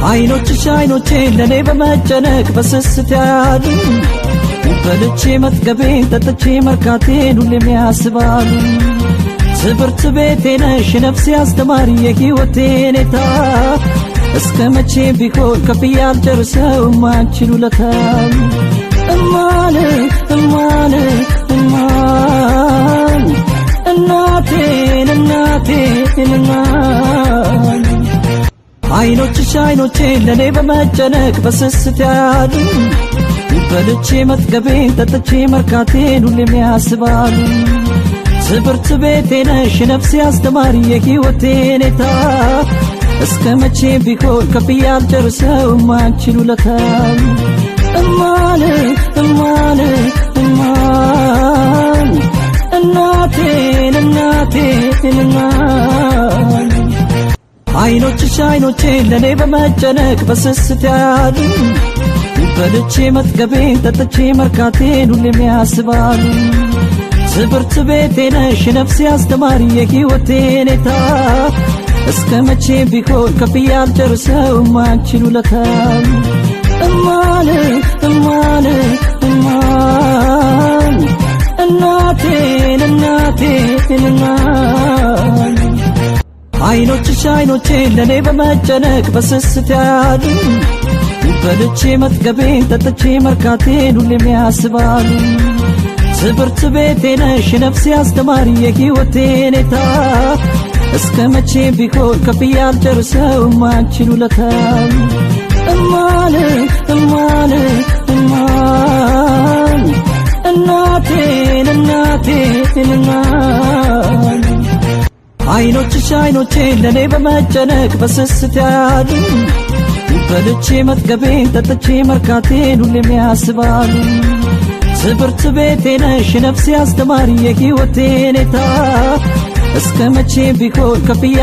አይኖችሽ አይኖቼ ለኔ በመጨነቅ በስስት ያሉ በልቼ መጥገቤን ጠጥቼ መርካቴን ሁሌም ያስባሉ። ትምህርት ቤቴ ነሽ ነፍሴ አስተማሪ የሕይወቴ ኔታ እስከ መቼ ቢሆን ከፍዬ አልጨርሰውም አንቺን ውለታ። እማን እማን እማን እናቴን እናቴን እማን አይኖችሽ አይኖቼ ለኔ በመጨነቅ በስስት ያሉ በልቼ መጥገቤን ጠጥቼ መርካቴን ሁሌም ያስባሉ። ትምህርት ቤቴ ነሽ ነፍሴ አስተማሪ የሕይወቴ ኔታ እስከ መቼ ቢሆን ከፍዬ አልጨርሰውም አንቺን ውለታ። እማን እማን እማን እናቴን እናቴን እማን አይኖችሽ አይኖቼ ለኔ በመጨነቅ በስስት ያሉ በልቼ መጥገቤን ጠጥቼ መርካቴን ሁሌም ያስባሉ። ትምህርት ቤቴ ነሽ ነፍሴ አስተማሪ የሕይወቴ ኔታ እስከ መቼ ቢሆን ከፍዬ አልጨርሰውም አንቺን ውለታ። እማን እማን እማን እናቴን እናቴን እማን አይኖችሽ አይኖቼ ለኔ በመጨነቅ በስስት ያሉ በልቼ መጥገቤን ጠጥቼ መርካቴን ሁሌም ያስባሉ። ትምህርት ቤቴ ነሽ ነፍሴ አስተማሪ የሕይወቴ ኔታ እስከ መቼ ቢሆን ከፍዬ አልጨርሰውም አንቺን ውለታ። እማን እማን እማን እናቴን እናቴን እማን አይኖችሽ አይኖቼ ለኔ በመጨነቅ በስስት ያሉ በልቼ መጥገቤን ጠጥቼ መርካቴን ሁሌም ያስባሉ። ትምህርት ቤቴ ነሽ ነፍሴ አስተማሪ የሕይወቴ ኔታ እስከ መቼ ቢሆን ከፍዬ